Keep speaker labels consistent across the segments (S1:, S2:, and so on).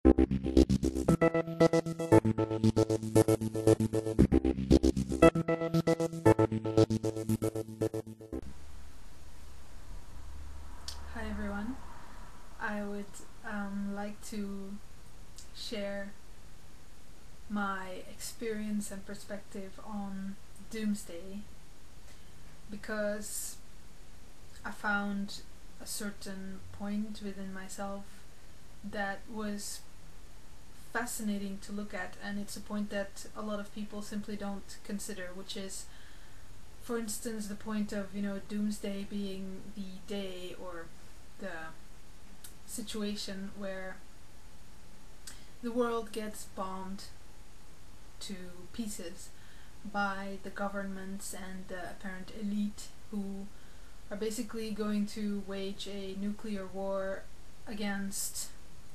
S1: Hi everyone, I would like to share my experience and perspective on Doomsday because I found a certain point within myself that was fascinating to look at, and it's a point that a lot of people simply don't consider, which is, for instance, the point of, Doomsday being the day or the situation where the world gets bombed to pieces by the governments and the apparent elite, who are basically going to wage a nuclear war against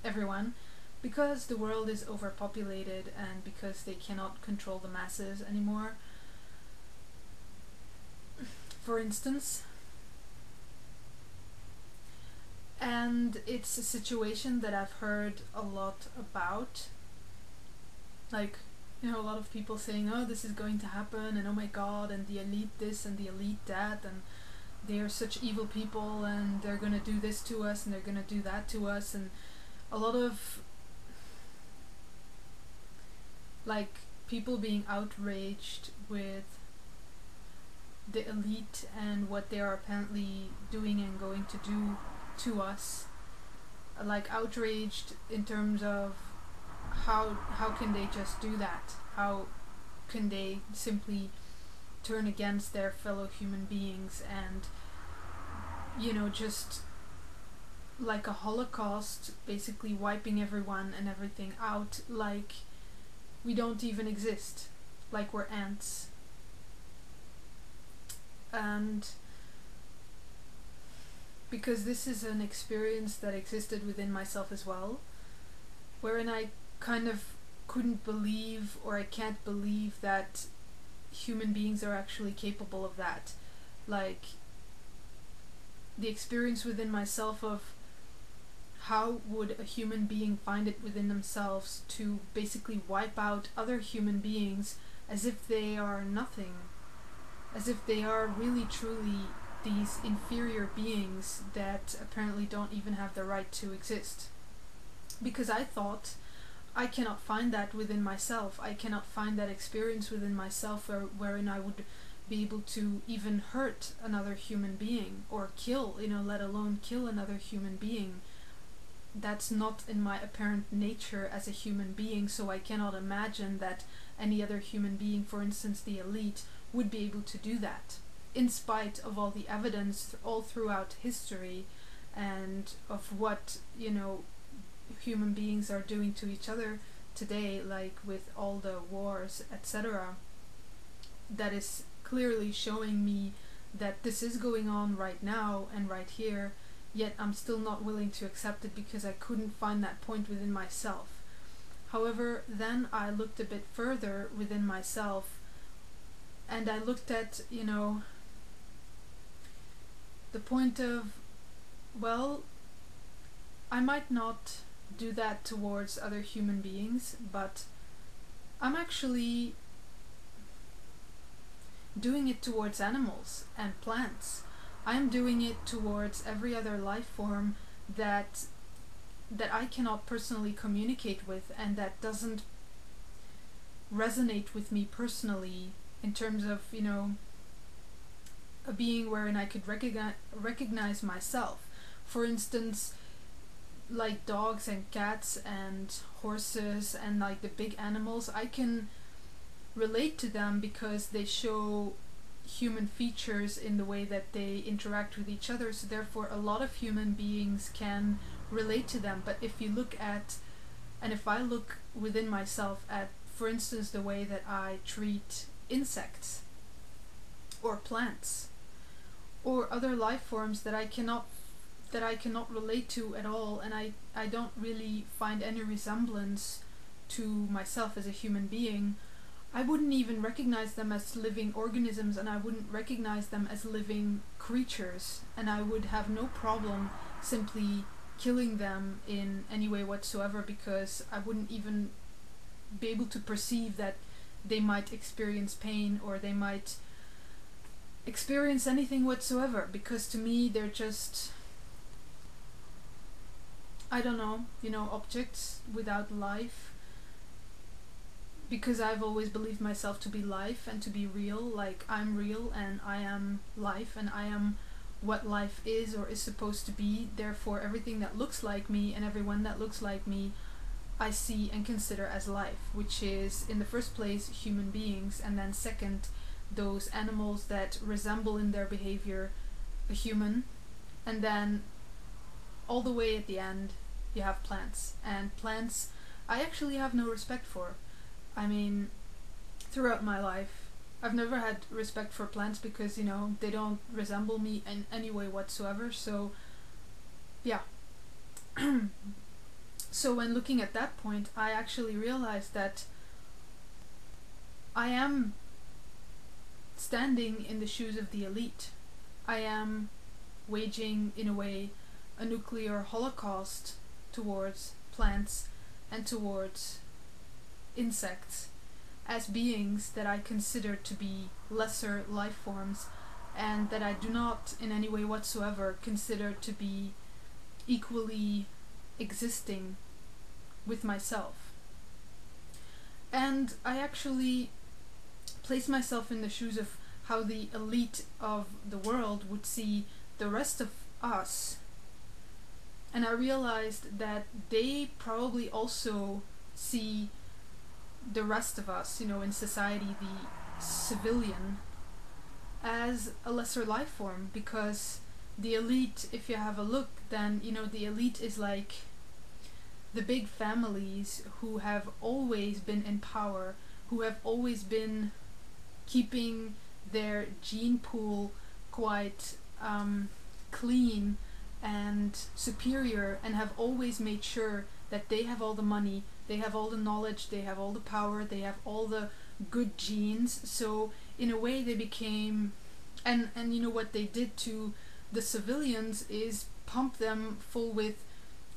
S1: everyone because the world is overpopulated and because they cannot control the masses anymore. For instance, and it's a situation that I've heard a lot about, like, a lot of people saying, oh, this is going to happen, and oh my god, and the elite this and the elite that, and they're such evil people, and they're gonna do this to us and they're gonna do that to us, and a lot of like people being outraged with the elite and what they are apparently doing and going to do to us, like outraged in terms of how can they just do that? How can they simply turn against their fellow human beings and just like a holocaust, basically wiping everyone and everything out, like we don't even exist, like we're ants. And because this is an experience that existed within myself as well, wherein I kind of couldn't believe, or I can't believe, that human beings are actually capable of that. Like, the experience within myself of how would a human being find it within themselves to basically wipe out other human beings as if they are nothing, as if they are really truly these inferior beings that apparently don't even have the right to exist. Because I thought, I cannot find that within myself. I cannot find that experience within myself wherein I would be able to even hurt another human being or kill, let alone kill another human being. That's not in my apparent nature as a human being, so I cannot imagine that any other human being, for instance the elite, would be able to do that, in spite of all the evidence all throughout history and of what, human beings are doing to each other today, like with all the wars, etc. That is clearly showing me that this is going on right now and right here, yet I'm still not willing to accept it because I couldn't find that point within myself. However, then I looked a bit further within myself and I looked at, the point of, well, I might not do that towards other human beings, but I'm actually doing it towards animals and plants. I'm doing it towards every other life form that I cannot personally communicate with and that doesn't resonate with me personally in terms of, a being wherein I could recognize myself. For instance, like dogs and cats and horses and like the big animals, I can relate to them because they show human features in the way that they interact with each other, so therefore a lot of human beings can relate to them. But if you look at, and if I look within myself at, for instance, the way that I treat insects or plants or other life forms that I cannot relate to at all, and I don't really find any resemblance to myself as a human being, I wouldn't even recognize them as living organisms, and I wouldn't recognize them as living creatures, and I would have no problem simply killing them in any way whatsoever, because I wouldn't even be able to perceive that they might experience pain or they might experience anything whatsoever, because to me they're just, I don't know, objects without life. Because I've always believed myself to be life and to be real, like I'm real and I am life and I am what life is or is supposed to be. Therefore everything that looks like me and everyone that looks like me I see and consider as life, which is in the first place human beings, and then second those animals that resemble in their behavior a human, and then all the way at the end you have plants. And plants I actually have no respect for. I mean, throughout my life I've never had respect for plants because they don't resemble me in any way whatsoever. So yeah. So when looking at that point, I actually realized that I am standing in the shoes of the elite. I am waging, in a way, a nuclear holocaust towards plants and towards insects as beings that I consider to be lesser life forms, and that I do not in any way whatsoever consider to be equally existing with myself. And I actually place myself in the shoes of how the elite of the world would see the rest of us, and I realized that they probably also see the rest of us, in society, the civilian, as a lesser life form. Because the elite, if you have a look, then the elite is like the big families who have always been in power, who have always been keeping their gene pool quite clean and superior, and have always made sure that they have all the money, they have all the knowledge, they have all the power, they have all the good genes. So in a way they became, and what they did to the civilians is pump them full with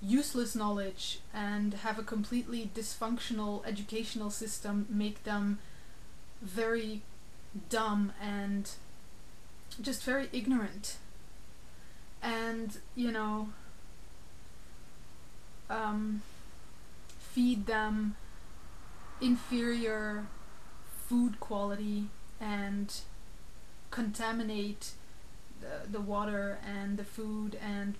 S1: useless knowledge and have a completely dysfunctional educational system, make them very dumb and just very ignorant, and feed them inferior food quality and contaminate the water and the food, and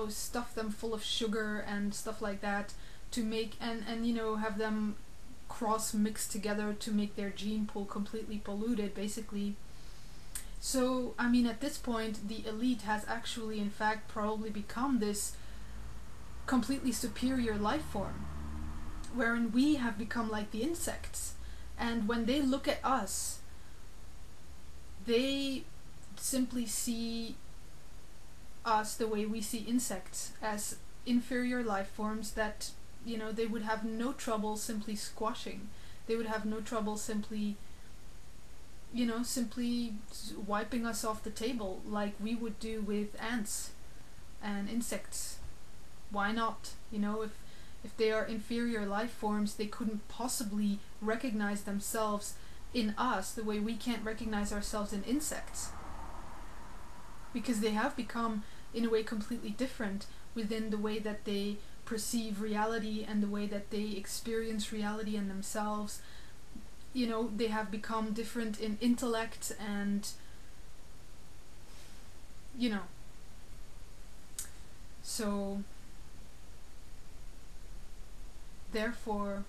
S1: stuff them full of sugar and stuff like that, to make and have them cross mixed together to make their gene pool completely polluted, basically. So I mean, at this point the elite has actually in fact probably become this completely superior life form, wherein we have become like the insects. And when they look at us, they simply see us the way we see insects, as inferior life forms that they would have no trouble simply squashing. They would have no trouble simply wiping us off the table like we would do with ants and insects. Why not? If they are inferior life forms, they couldn't possibly recognize themselves in us the way we can't recognize ourselves in insects, because they have become in a way completely different within the way that they perceive reality and the way that they experience reality in themselves. They have become different in intellect, and so therefore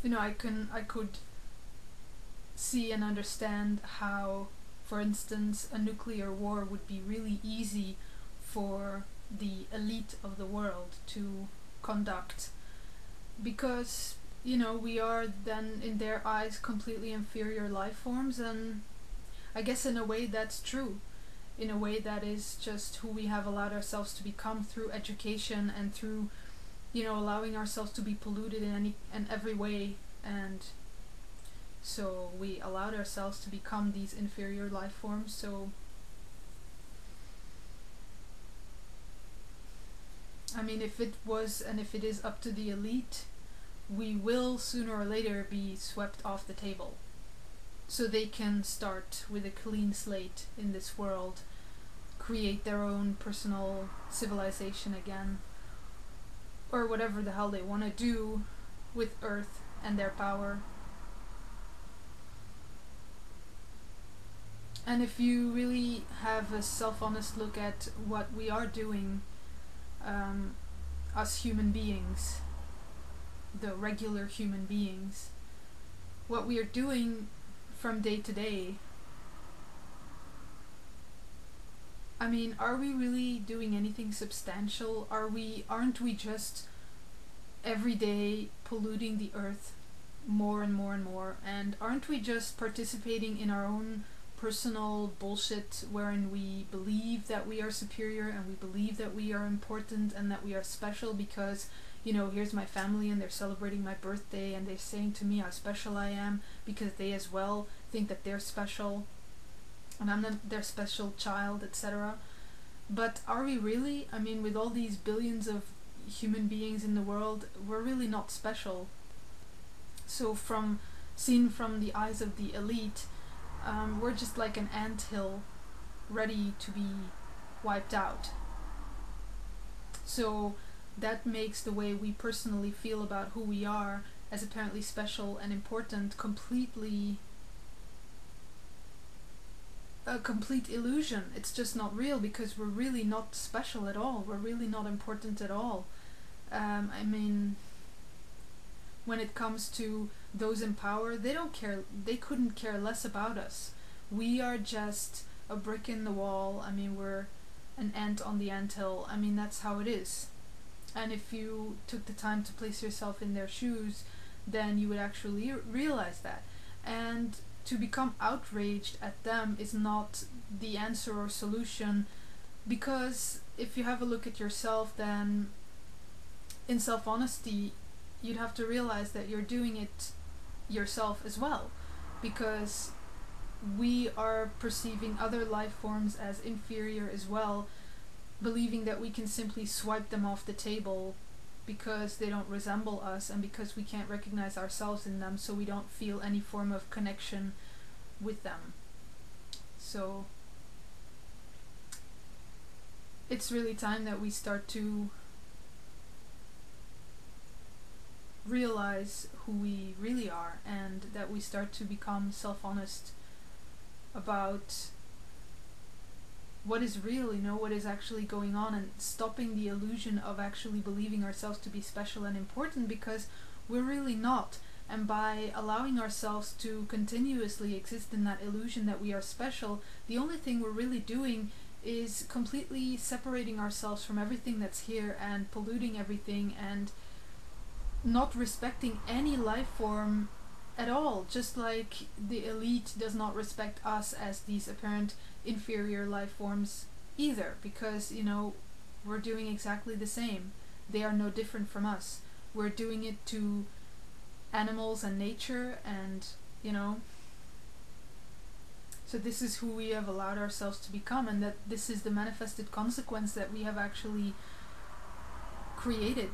S1: I could see and understand how, for instance, a nuclear war would be really easy for the elite of the world to conduct, because we are then in their eyes completely inferior life forms. And I guess in a way that's true. In a way that is just who we have allowed ourselves to become through education and through allowing ourselves to be polluted in every way. And so we allowed ourselves to become these inferior life forms. So I mean, if it was and if it is up to the elite, we will sooner or later be swept off the table. So they can start with a clean slate in this world, create their own personal civilization again, or whatever the hell they want to do with Earth and their power. And if you really have a self-honest look at what we are doing, us human beings, the regular human beings, what we are doing from day to day, I mean, are we really doing anything substantial? Aren't we just every day polluting the earth more and more and more? And aren't we just participating in our own personal bullshit wherein we believe that we are superior and we believe that we are important and that we are special because, you know, here's my family and they're celebrating my birthday and they're saying to me how special I am because they as well think that they're special and I'm not their special child, etc. But are we really? I mean, with all these billions of human beings in the world, we're really not special. So seen from the eyes of the elite, we're just like an anthill ready to be wiped out. So that makes the way we personally feel about who we are as apparently special and important completely a complete illusion. It's just not real because we're really not special at all. We're really not important at all. I mean, when it comes to those in power, they don't care. They couldn't care less about us. We are just a brick in the wall. I mean, we're an ant on the anthill. I mean, that's how it is. And if you took the time to place yourself in their shoes, then you would actually realize that. And to become outraged at them is not the answer or solution, because if you have a look at yourself, then in self-honesty, you'd have to realize that you're doing it yourself as well, because we are perceiving other life forms as inferior as well, believing that we can simply swipe them off the table because they don't resemble us and because we can't recognize ourselves in them, so we don't feel any form of connection with them. So it's really time that we start to realize who we really are and that we start to become self-honest about what is real, you know, what is actually going on, and stopping the illusion of actually believing ourselves to be special and important, because we're really not. And by allowing ourselves to continuously exist in that illusion that we are special, the only thing we're really doing is completely separating ourselves from everything that's here and polluting everything and not respecting any life form at all, just like the elite does not respect us as these apparent inferior life forms either, because, you know, we're doing exactly the same. They are no different from us. We're doing it to animals and nature, and, you know, so this is who we have allowed ourselves to become, and that this is the manifested consequence that we have actually created,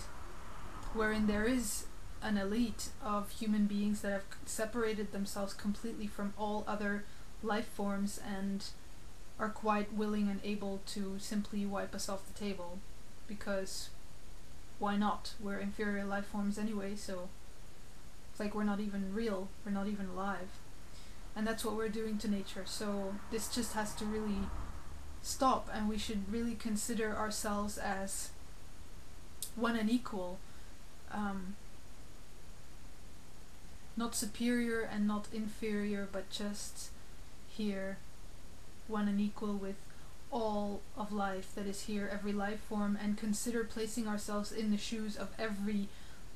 S1: wherein there is an elite of human beings that have separated themselves completely from all other life forms and are quite willing and able to simply wipe us off the table, because why not? We're inferior life forms anyway, so it's like we're not even real, we're not even alive. And that's what we're doing to nature. So this just has to really stop, and we should really consider ourselves as one and equal. Not superior and not inferior, but just here, one and equal with all of life that is here, every life form, and consider placing ourselves in the shoes of every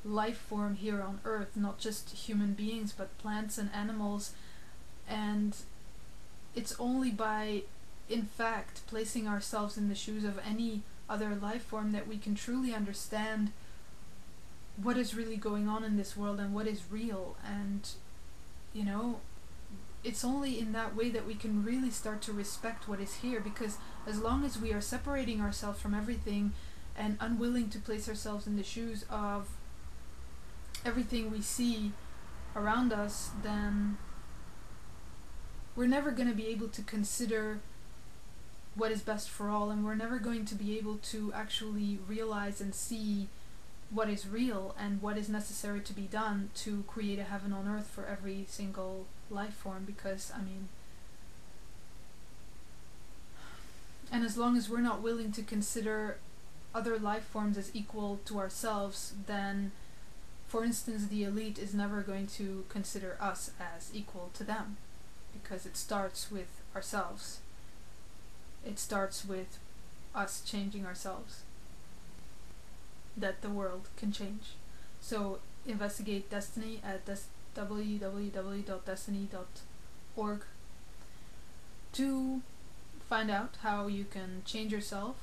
S1: life form here on Earth, not just human beings, but plants and animals. And it's only by, in fact, placing ourselves in the shoes of any other life form that we can truly understand what is really going on in this world and what is real. And, you know, it's only in that way that we can really start to respect what is here, because as long as we are separating ourselves from everything, and unwilling to place ourselves in the shoes of everything we see around us, then we're never going to be able to consider what is best for all, and we're never going to be able to actually realize and see what is real and what is necessary to be done to create a heaven on earth for every single life form. Because, I mean, and as long as we're not willing to consider other life forms as equal to ourselves, then, for instance, the elite is never going to consider us as equal to them, because it starts with ourselves. It starts with us changing ourselves, that the world can change. So investigate Destiny at www.destiny.org to find out how you can change yourself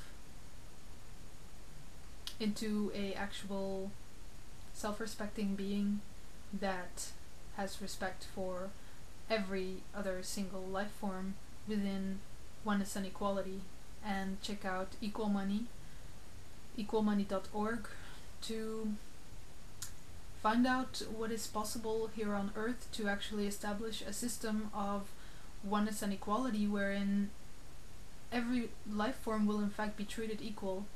S1: into a actual self-respecting being that has respect for every other single life form within oneness and equality. And check out Equal Money, equalmoney.org, to find out what is possible here on earth to actually establish a system of oneness and equality wherein every life form will in fact be treated equal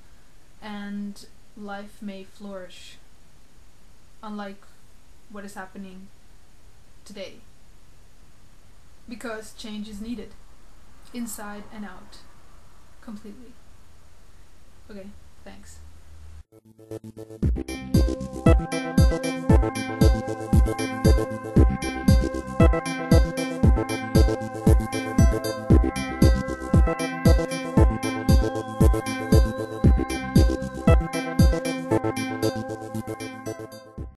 S1: and life may flourish, unlike what is happening today, because change is needed inside and out completely. Okay, thanks.